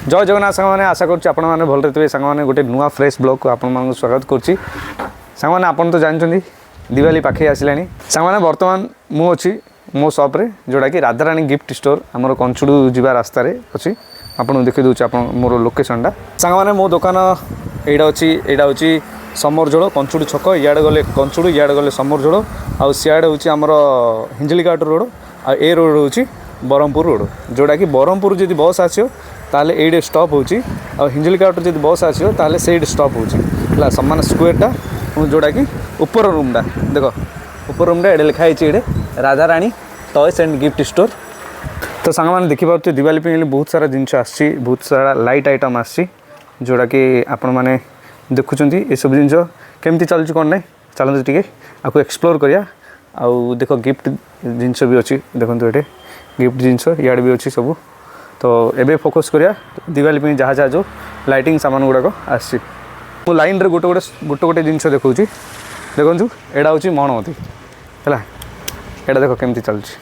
जय जगन्नाथ सांग मैंने आशा करुँच आपण मैंने भलरे थे सांग मैंने गोटे नुआ फ्रेश ब्लॉग को आपण स्वागत करुँची सांग मैंने आपन तो जानते दिवाली पाखे आसला सांग मैंने बर्तमान मु अच्छी मो सप्रे जोटा कि राधाराणी गिफ्ट स्टोर आमर कंचुड़ू जा रास्त अच्छी आपको देखी दूसरे आप मोर लोकेशनटा सांग मैंने मो दुकान यहाँ अच्छी यहाँ हूँ समरझोल कंचुड़ू छक इे गले कंचुड़ू इे गले समरझोल आउ सियाड़े हूँ आमर हिंजलिकाट रोड आ ए रोड हूँ ब्रह्मपुर रोड जोटा कि ब्रह्मपुर जब बस आसो ताले ये स्टॉप होची और हिंजलिकाट जब बस आसो ताले से स्टॉप होची सामान स्क्वेरटा जोटा कि ऊपर रूमटा देख ऊपर रूमटा ये लिखाई ये Radharani toys and gift store तो सांग मैंने देखिए दिवाली पे बहुत सारा जिनस आसी बहुत सारा लाइट आइटम आसी जोटा कि आपण मैंने देखुं ये सब जिन केमती चलुच कौन ना चलते टे आपको एक्सप्लोर करिया आउ देख गिफ्ट जिनस भी अच्छी देखो ये गिफ्ट जिनस इे भी अच्छी सब तो एबे फोकस करिया दिवाली पे जहाँ जहाँ जो लाइटिंग सामान गुड़ाक आसी लाइन रे गोटे गोटे गोटे जिनस देखा देखु यहाँ हूँ मणमती है यहाँ देख केमती चलुची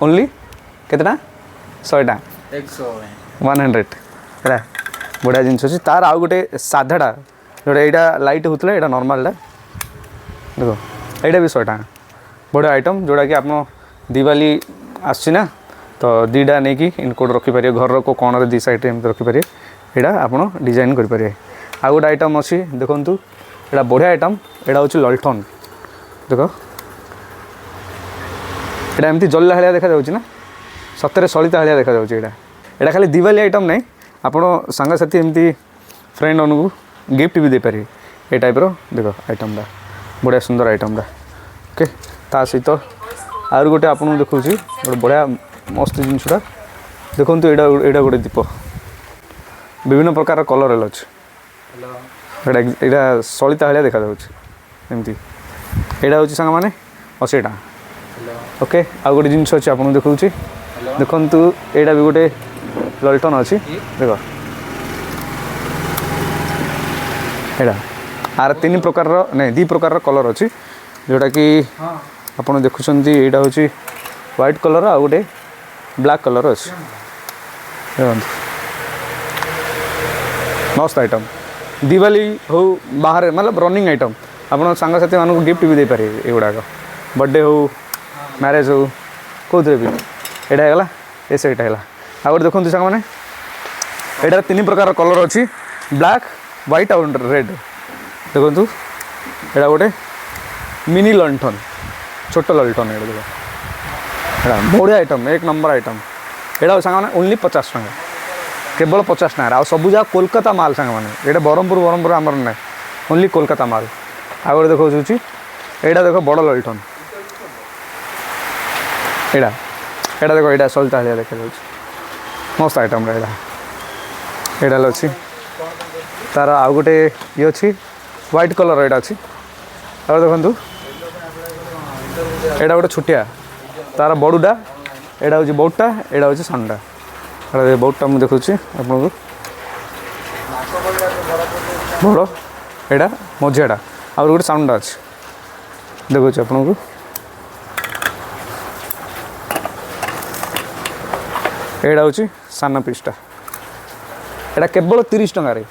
ओनली केतना 100 टा 100 है बढ़िया जिनस अच्छी तार आउ गोटे साधाटा जोटा यहाँ लाइट होता है नॉर्मलटा देख यहाँ भी 100 टा बढ़िया आइटम जोटा कि आप दिवाली आसना तो दीटा नहीं कि इनकोड रखिपारे घर को कौन दी साइड एम रखिपारे यहाँ आप डिजाइन करेंगे आ गोटे आइटम अच्छी देखु यहाँ बढ़िया आइटम यहाँ हूँ लल्ठन देख यहाँ एमती जल्ला भाया देखा ना सतरे सलिता भाया देखा यहाँ खाली दिवाली आइटम नहीं आप सांगसाथी एमती फ्रेंड मानू गिफ्ट भी देपारे ये टाइप देख आइटमटा बढ़िया सुंदर आइटमटा ओके ता सहित आर गोटे आपको देखा गोटे बढ़िया मस्त जिनसा देखो यहाँ गोटे दीप विभिन्न प्रकार कलर अच्छे यहाँ सलिता भाया देखा एमती यहाँ हूँ सांग मैंने 80 टा ओके आ गोटे जिनस अच्छे आपको देखा देखु यहाँ भी गोटे लल्टन अच्छी देख यहाँ आर 3 प्रकार नहीं 2 प्रकार कलर अच्छी जोटा कि आप देखुं यहाँ हूँ व्हाइट कलर आ गोटे ब्लैक कलर अच्छे मस्त आइटम दिवाली हो बाहर मतलब रनिंग आइटम आप सांगसाथी मानक गिफ्ट भी देपारे एगुड़ाक बर्थडे हो मैरेज हो कौन भी यहाँ होगा ए सहीटा है आ गए देखते सांग मैंने यहाँ 3 प्रकार कलर अच्छी ब्लैक व्हाइट और रेड देखु यहाँ गोटे मिनी लंठन छोट लंठन ये देख बढ़िया आइटम 1 नंबर आइटम यहाँ सांग मैंने ओनली 50 टका केवल 50 टका आ सब जगह कोलकाता माल सांग मैंने ये ब्रह्मपुर आमर ना ओनली कोलकाता माल आ गए देखा यहाँ देख बड़ लल्ठन यहाँ देख यहाँ सलिता भाया देखा मस्त आइटम यहाँ अच्छी तार आउ गोटे ये अच्छी व्हाइट कलर यहाँ अच्छी और देखु यहाँ गोटे छुटिया तार बड़ूटा यहाँ हूँ बोटटा यहाँ हूँ सानटा बोटटा मुझे देखुची आपको बड़ यहाँ मझियाटा आ गोटे साउंडटा अच्छी देखुची आपको यहाँ हूँ सान पीसटा यहाँ केवल 30 टकर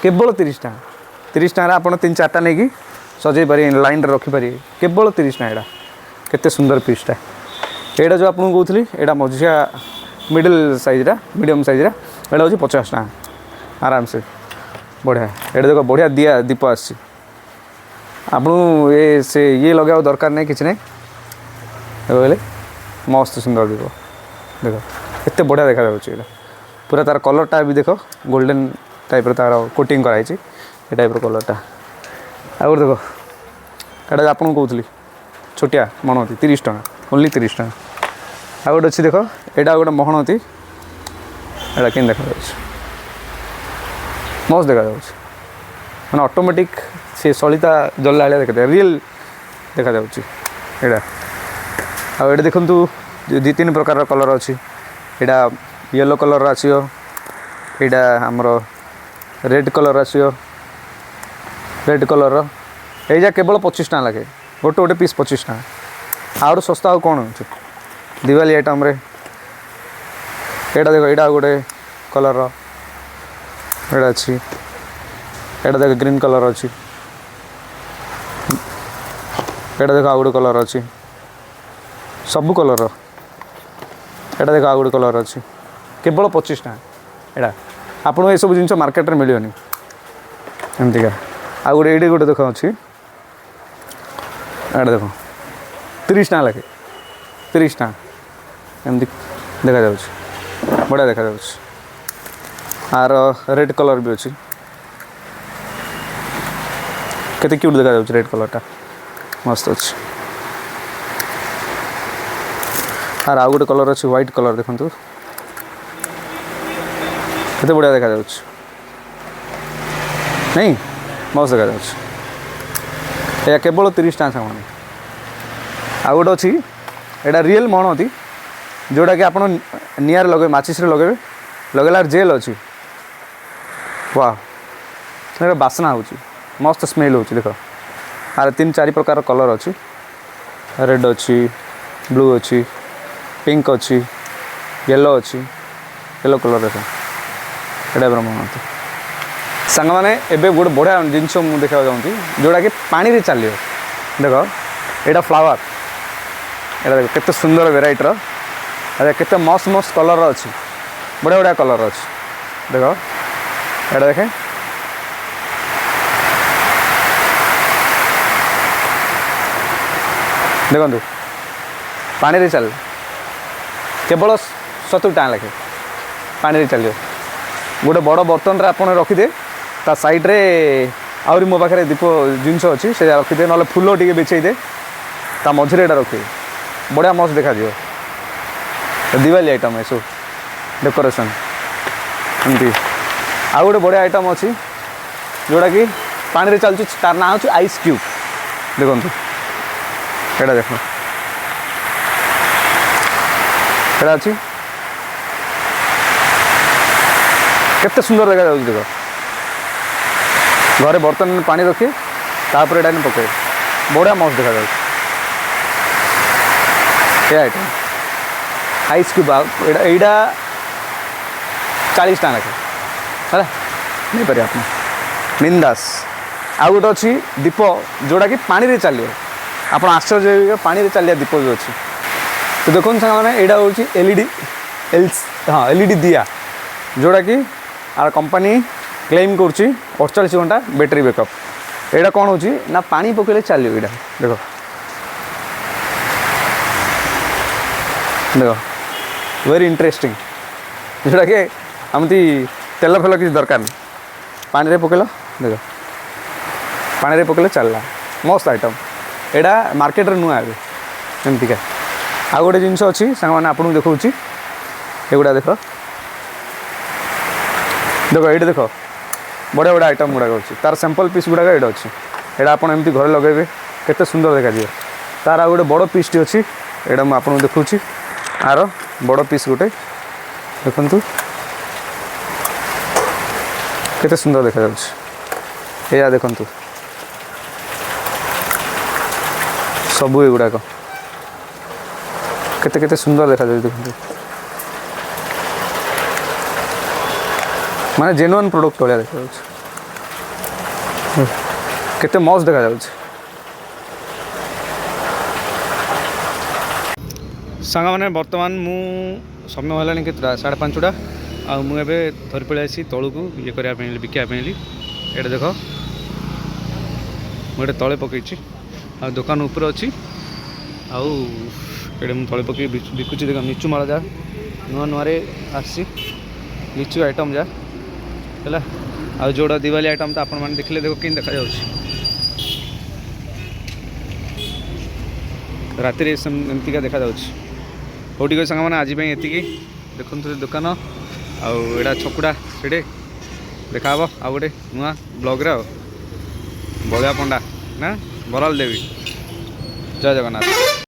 केवल 30 टका 30 टकर आप 3-4टा नहीं सजे पारे लाइन रखिपारे केवल 30 टका यहाँ केते सुंदर पीसटा यहाँ जो आपको कहूली यहाँ मझिया मिडिल साइजरा मीडियम साइजरा यहाँ हूँ 50 टका आराम से बढ़िया यहाँ देख बढ़िया दिया दीप आसी आपू ये लगे दरकार नहीं कि नहीं कहले मस्त सुंदर दीप देख एत बढ़िया देखा यहाँ पूरा तार कलरटा भी देख गोल्डन टाइप तार कोटिंग कराई ये टाइप कलरटा आ देख यहाँ आपको कहूली छोटिया मणमती 30 टका ओनली 30 टका आ गोटे अच्छी देख यहाँ गोटे महणती यहाँ कि देखा मस्त देखा मैंने ऑटोमेटिक से सलिता जल्ला भाया देखा रियल देखा यहाँ आ देखु 2-3 प्रकार कलर अच्छी यहाँ येलो कलर आसो यहाँ आमर रेड कलर आसो रेड कलर ये केवल 25 टका लगे गोटे गोटे पीस 25 टका आउट सस्ता आउ कौन हो दिवाली आइटम रे एटा देख एटा गोटे कलर एटा अच्छी एटा देख ग्रीन कलर अच्छी एटा देख आउ गोटे कलर अच्छी सबू कलर एटा देख आउ गोटे कलर अच्छी केवल 25 टଙ୍କା एटा आपको ये सब जिन मार्केट में मिलनी एमतीका आउ गोटे ये गोटे देख अच्छी एटा देख 30 टଙ୍କା लगे 30 टଙ୍କା एमती देखा जाऊँ बढ़िया देखा जाऊँ आर रेड कलर भी अच्छी केते क्यूट देखा जाऊँ रेड कलरटा मस्त अच्छी आर आउ गोटे कलर अच्छी व्हाइट कलर देखु केते बढ़िया देखा जाऊँ नहीं मस्त देखा जाऊँ या केवल 30 टଙ୍କା सामान आउ गोटे अच्छी एटा रियल मणती जोटा कि आपन निआर लगे माचिस लगे लगेला जेल अच्छी वाह बासना हो मस्त स्मेल हो देख आर 3-4 प्रकार कलर अच्छी रेड अच्छी ब्लू अच्छी पिंक अच्छी येलो अच्छी येलो कलर देख एटा ब्रह्मती सांग मैंने एवं गोटे बढ़िया जिनस मुझे देखा चाहूँगी जोटा कि पानी रे चलियो देख एटा फ्लावर एटा देख केते सुंदर वेराइटर अरे केते मस्त मस्त कलर अच्छी बढ़िया बढ़िया कलर अच्छी देख एटा देखे देखु पानी रे चल केवल 70 टଙ୍କା लेखे पानी रे चलियो गोटे बड़ बर्तन रे आपन रखिदे ता साइड रे आउरी मो पाखे दीप जिनस अच्छी से रखिदे ना फूल टे बेचई दे ता मझे एटा रखिदे बढ़िया मस्त देखा दियो दिवाली आइटम है सब डेकोरेशन एमती आउ गोटे बढ़िया आइटम अच्छी जोटा कि पानी रे चलुच तार ना हूँ आइस क्यूब देखो एटा देख एटा अच्छी केते सुंदर देखा जाऊँ देख घरे बर्तन में पानी रखिए तापर एटा पके बढ़िया मस्त देखा जाऊँ ये आइटम आइस क्यूब एटा 40 टଙ୍କା लेखे है नहीं पारे आप मिंदास आउ गोटे अच्छी दीप जोटा कि पानी रे चलियो आप आश्चर्य पानी रे चलिया दीप जो अच्छी तो देखो सामने यहाँ हूँ एलईडी हाँ एलईडी दिया जोटा कि आर कंपनी क्लेम कर 48 घंटा बैटरी बैकअप यहाँ कौन हो ना पानी पकड़े चलियो यहाँ देख देख वेरी इंटरेस्टिंग जोटा कि आमती तेल फेल किसी दरकार नहीं पानी रे पकेल देख पानी रे पकेले चलला मस्त आइटम एटा मार्केट रे नुआ एमतीका आ गोटे जिनस अच्छी सांग मैंने आपको देखा एगुड़ा देख देख ये देख बढ़िया बढ़िया आइटम गुड़ाक अच्छी तार सैंपल पीस गुड़ाक ये अच्छी यहाँ आप एमती घर लगे केते सुंदर देखा दिए तार आ गोटे बड़ पीसटी अच्छी यहाँ मुझे आपको देखा आर बड़ पीस गोटे देखु केते सुंदर देखा या देखु सबू एगुड़ाक केते केते सुंदर देखा देखु माने जेन्युइन प्रोडक्ट भाया देखा केते मस्त देखा सांग मैंने बर्तमान मु समय है के 5:30 आ मुझे धरी पलि आसी तौक ये करने बिकापी ये देख मुझे तले पकई आ दुकान ऊपर अच्छी आउ ये मुझे तले पकई बिकुची देख लिचु माला जा नुआ नुआ आसी लिचु आइटम जा है आ जोड़ा दिवाली आइटम तो आपण मैंने देखले देखो कि देखा राति एमतीका देखा हो ठीक सांग मैंने आज ये देखु दुकान आड़ा छकुड़ा से देखा आ गोटे नुआ ब्लॉग्रे बलिया पंडा ना बराल देवी जय जगन्नाथ।